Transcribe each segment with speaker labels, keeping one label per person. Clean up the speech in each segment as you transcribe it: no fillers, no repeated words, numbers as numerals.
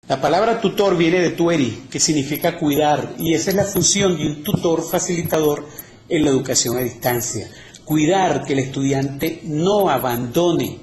Speaker 1: La palabra tutor viene de tueri, que significa cuidar, y esa es la función de un tutor facilitador en la educación a distancia. Cuidar que el estudiante no abandone,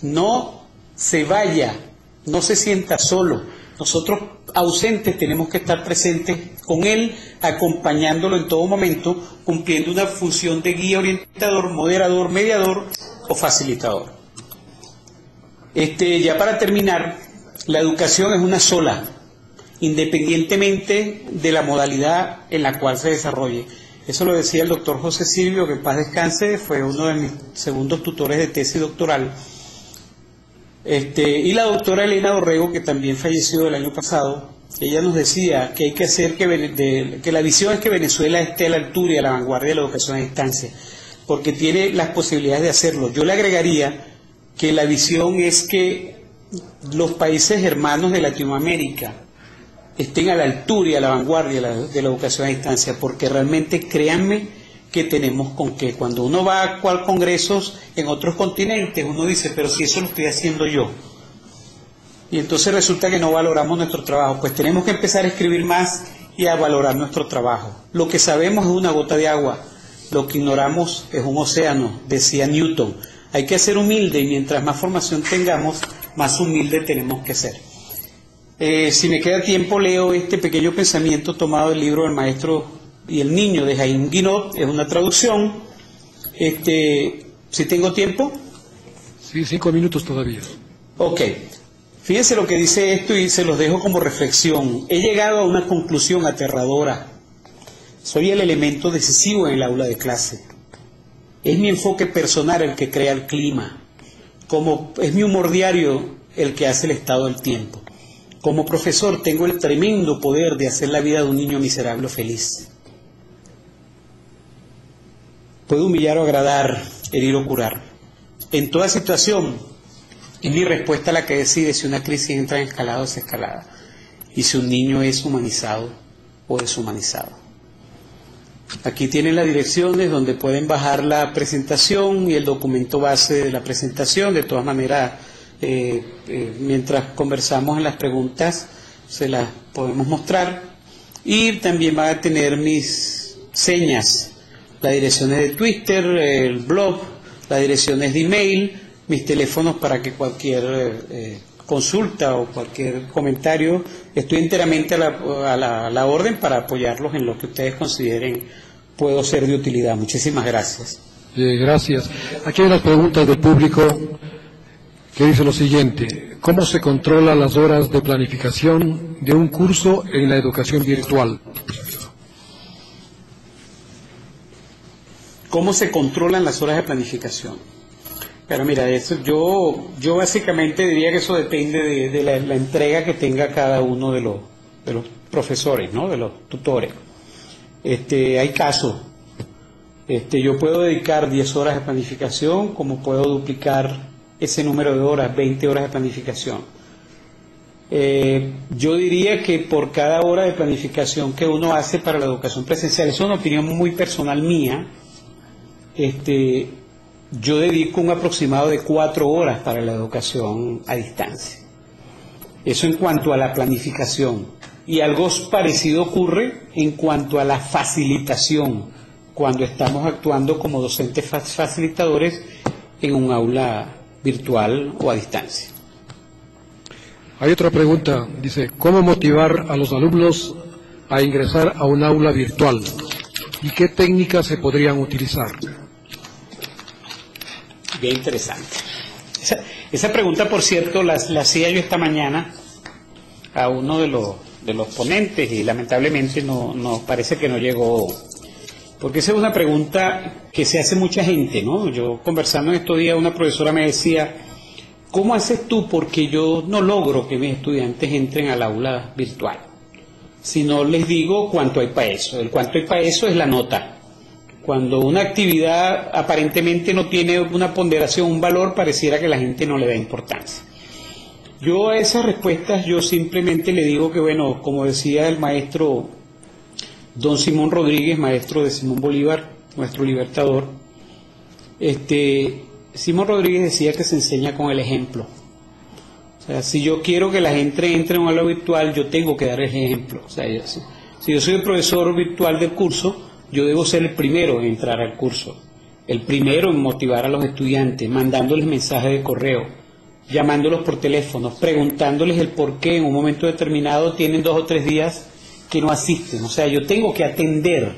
Speaker 1: no se vaya, no se sienta solo. Nosotros ausentes tenemos que estar presentes con él, acompañándolo en todo momento, cumpliendo una función de guía, orientador, moderador, mediador o facilitador. Ya para terminar, la educación es una sola, independientemente de la modalidad en la cual se desarrolle. Eso lo decía el doctor José Silvio, que en paz descanse, fue uno de mis segundos tutores de tesis doctoral. Y la doctora Elena Dorrego, que también falleció el año pasado, ella nos decía que hay que hacer que la visión es que Venezuela esté a la altura y a la vanguardia de la educación a distancia, porque tiene las posibilidades de hacerlo. Yo le agregaría que la visión es que los países hermanos de Latinoamérica estén a la altura y a la vanguardia de la educación a distancia, porque realmente créanme que tenemos con qué. Cuando uno va a congresos en otros continentes, uno dice, pero si eso lo estoy haciendo yo. Y entonces resulta que no valoramos nuestro trabajo. Pues tenemos que empezar a escribir más y a valorar nuestro trabajo. Lo que sabemos es una gota de agua, lo que ignoramos es un océano, decía Newton. Hay que ser humilde y mientras más formación tengamos, más humilde tenemos que ser. Si me queda tiempo, leo este pequeño pensamiento tomado del libro del maestro y el niño de Jaime Guinot. Es una traducción. ¿Si tengo tiempo?
Speaker 2: Sí, 5 minutos todavía.
Speaker 1: Ok. Fíjense lo que dice esto y se los dejo como reflexión. He llegado a una conclusión aterradora. Soy el elemento decisivo en el aula de clase. Es mi enfoque personal el que crea el clima. Como es mi humor diario el que hace el estado del tiempo. Como profesor tengo el tremendo poder de hacer la vida de un niño miserable feliz. Puedo humillar o agradar, herir o curar. En toda situación, es mi respuesta la que decide si una crisis entra en escalada o desescalada, y si un niño es humanizado o deshumanizado. Aquí tienen las direcciones donde pueden bajar la presentación y el documento base de la presentación. De todas maneras, mientras conversamos en las preguntas, se las podemos mostrar. Y también van a tener mis señas, las direcciones de Twitter, el blog, las direcciones de email, mis teléfonos para que cualquier consulta o cualquier comentario, estoy enteramente a la orden para apoyarlos en lo que ustedes consideren puedo ser de utilidad. Muchísimas gracias.
Speaker 2: Gracias. Aquí hay unas preguntas del público que dice lo siguiente: ¿cómo se controlan las horas de planificación de un curso en la educación virtual?
Speaker 1: ¿Cómo se controlan las horas de planificación? Pero mira, eso yo básicamente diría que eso depende de la entrega que tenga cada uno de los profesores, ¿no? De los tutores. Hay casos. Yo puedo dedicar 10 horas de planificación, como puedo duplicar ese número de horas, 20 horas de planificación. Yo diría que por cada hora de planificación que uno hace para la educación presencial, eso es una opinión muy personal mía, yo dedico un aproximado de 4 horas para la educación a distancia. Eso en cuanto a la planificación. Y algo parecido ocurre en cuanto a la facilitación, cuando estamos actuando como docentes facilitadores en un aula virtual o a distancia.
Speaker 2: Hay otra pregunta, dice, ¿cómo motivar a los alumnos a ingresar a un aula virtual? ¿Y qué técnicas se podrían utilizar?
Speaker 1: Bien interesante. Esa pregunta, por cierto, la hacía yo esta mañana a uno de los ponentes y lamentablemente no parece que no llegó, porque esa es una pregunta que se hace mucha gente, ¿no? Yo conversando en estos días, una profesora me decía, ¿cómo haces tú? Porque yo no logro que mis estudiantes entren al aula virtual. Si no les digo cuánto hay para eso. El cuánto hay para eso es la nota. Cuando una actividad aparentemente no tiene una ponderación, un valor, pareciera que la gente no le da importancia. Yo a esas respuestas, yo simplemente le digo que, bueno, como decía el maestro don Simón Rodríguez, maestro de Simón Bolívar, nuestro libertador, Simón Rodríguez decía que se enseña con el ejemplo. O O sea, si yo quiero que la gente entre en un aula virtual, yo tengo que dar el ejemplo. O sea, si yo soy el profesor virtual del curso, yo debo ser el primero en entrar al curso, el primero en motivar a los estudiantes, mandándoles mensajes de correo, llamándolos por teléfono, preguntándoles el por qué en un momento determinado tienen 2 o 3 días que no asisten. O sea, yo tengo que atender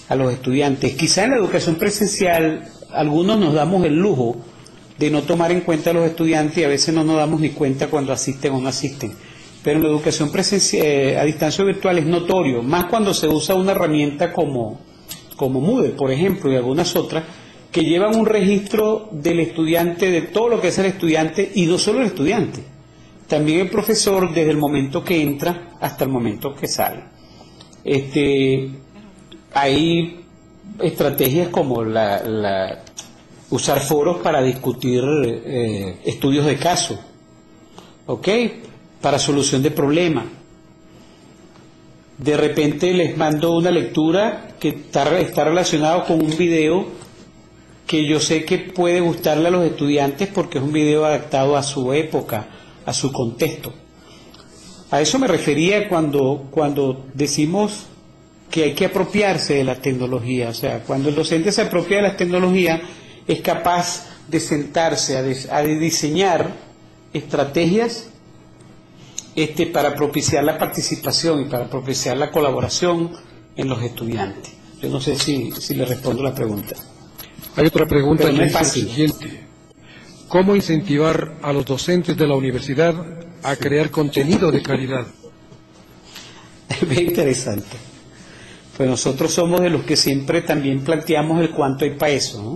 Speaker 1: a los estudiantes. Quizá en la educación presencial algunos nos damos el lujo de no tomar en cuenta a los estudiantes y a veces no nos damos ni cuenta cuando asisten o no asisten. Pero en la educación presencial, a distancia virtual es notorio, más cuando se usa una herramienta como Moodle, por ejemplo, y algunas otras, que llevan un registro del estudiante, de todo lo que es el estudiante, y no solo el estudiante, también el profesor desde el momento que entra hasta el momento que sale. Hay estrategias como usar foros para discutir estudios de caso, ¿ok? Para solución de problemas. De repente les mando una lectura que está relacionado con un video que yo sé que puede gustarle a los estudiantes porque es un video adaptado a su época, a su contexto. A eso me refería cuando decimos que hay que apropiarse de la tecnología. O sea, cuando el docente se apropia de la tecnología, es capaz de sentarse a diseñar estrategias para propiciar la participación y para propiciar la colaboración en los estudiantes. Yo no sé si le respondo la pregunta.
Speaker 2: Hay otra pregunta
Speaker 1: que
Speaker 2: es
Speaker 1: es fácil.
Speaker 2: Siguiente. ¿Cómo incentivar a los docentes de la universidad a crear contenido de calidad?
Speaker 1: Es bien interesante. Pues nosotros somos de los que siempre también planteamos el cuánto hay para eso, ¿no?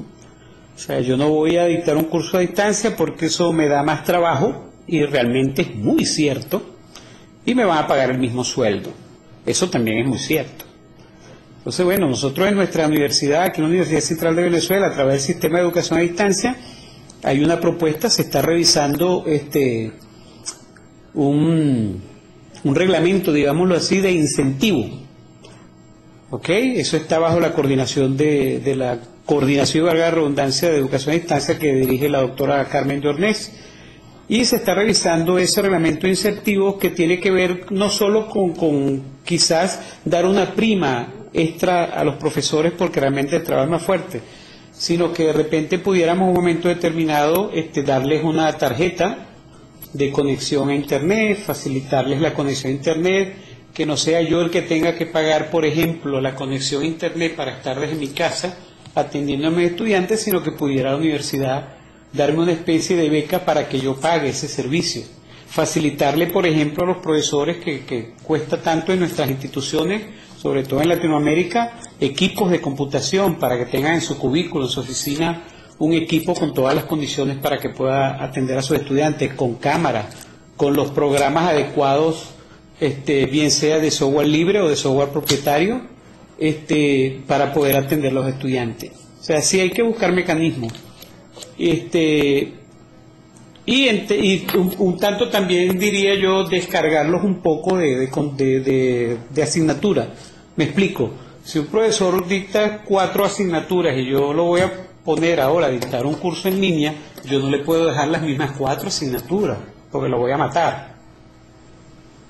Speaker 1: O sea, yo no voy a dictar un curso a distancia porque eso me da más trabajo y realmente es muy cierto y me van a pagar el mismo sueldo. Eso también es muy cierto. Entonces, bueno, nosotros en nuestra universidad, aquí en la Universidad Central de Venezuela, a través del sistema de educación a distancia, hay una propuesta, se está revisando un reglamento, digámoslo así, de incentivo. ¿Ok? Eso está bajo la coordinación de la Coordinación, valga la redundancia, de Educación a Distancia que dirige la doctora Carmen Dornés. Y se está revisando ese reglamento de incentivos que tiene que ver no solo con quizás dar una prima extra a los profesores porque realmente el trabajo es más fuerte, sino que de repente pudiéramos en un momento determinado darles una tarjeta de conexión a Internet, facilitarles la conexión a Internet, que no sea yo el que tenga que pagar, por ejemplo, la conexión a Internet para estar desde mi casa atendiendo a mis estudiantes, sino que pudiera la universidad darme una especie de beca para que yo pague ese servicio. Facilitarle, por ejemplo, a los profesores que cuesta tanto en nuestras instituciones, sobre todo en Latinoamérica, equipos de computación para que tengan en su cubículo, en su oficina, un equipo con todas las condiciones para que pueda atender a sus estudiantes, con cámara, con los programas adecuados, bien sea de software libre o de software propietario, para poder atender a los estudiantes. O sea, sí hay que buscar mecanismos. Y un tanto también diría yo descargarlos un poco de asignatura. Me explico. Si un profesor dicta 4 asignaturas y yo lo voy a poner ahora a dictar un curso en línea, yo no le puedo dejar las mismas 4 asignaturas porque lo voy a matar.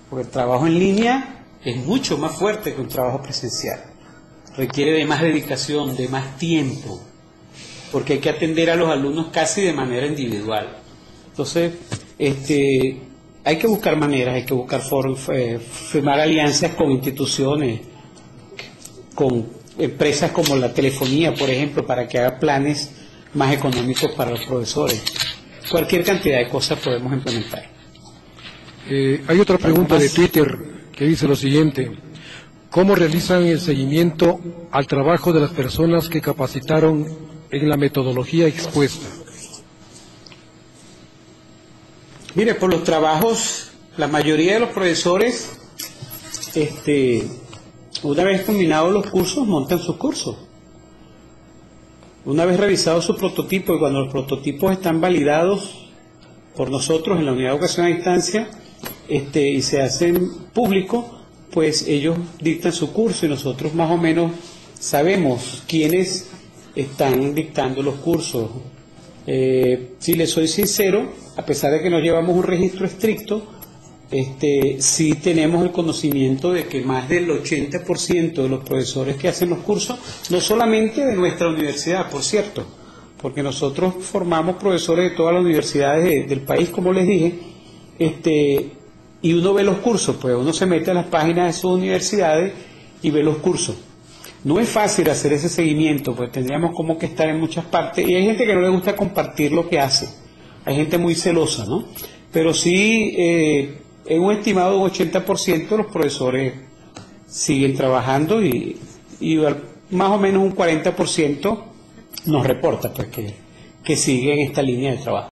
Speaker 1: Porque el trabajo en línea es mucho más fuerte que un trabajo presencial. Requiere de más dedicación, de más tiempo, porque hay que atender a los alumnos casi de manera individual. Entonces, hay que buscar maneras, hay que buscar firmar alianzas con instituciones, con empresas como la telefonía, por ejemplo, para que haga planes más económicos para los profesores. Cualquier cantidad de cosas podemos implementar.
Speaker 2: Hay otra pregunta de Twitter que dice lo siguiente: ¿cómo realizan el seguimiento al trabajo de las personas que capacitaron en la metodología expuesta?
Speaker 1: Mire, por los trabajos, la mayoría de los profesores, una vez culminados los cursos, montan sus cursos. Una vez revisado su prototipo y cuando los prototipos están validados por nosotros en la Unidad de Educación a Distancia, y se hacen públicos, pues ellos dictan su curso y nosotros más o menos sabemos quiénes están dictando los cursos. Si les soy sincero, a pesar de que no llevamos un registro estricto, sí tenemos el conocimiento de que más del 80% de los profesores que hacen los cursos, no solamente de nuestra universidad, por cierto, porque nosotros formamos profesores de todas las universidades del país, como les dije, y uno ve los cursos, pues uno se mete a las páginas de sus universidades y ve los cursos. No es fácil hacer ese seguimiento, pues tendríamos como que estar en muchas partes, y hay gente que no le gusta compartir lo que hace, hay gente muy celosa, ¿no? Pero sí, en un estimado de un 80% los profesores siguen trabajando y más o menos un 40% nos reporta pues que sigue en esta línea de trabajo.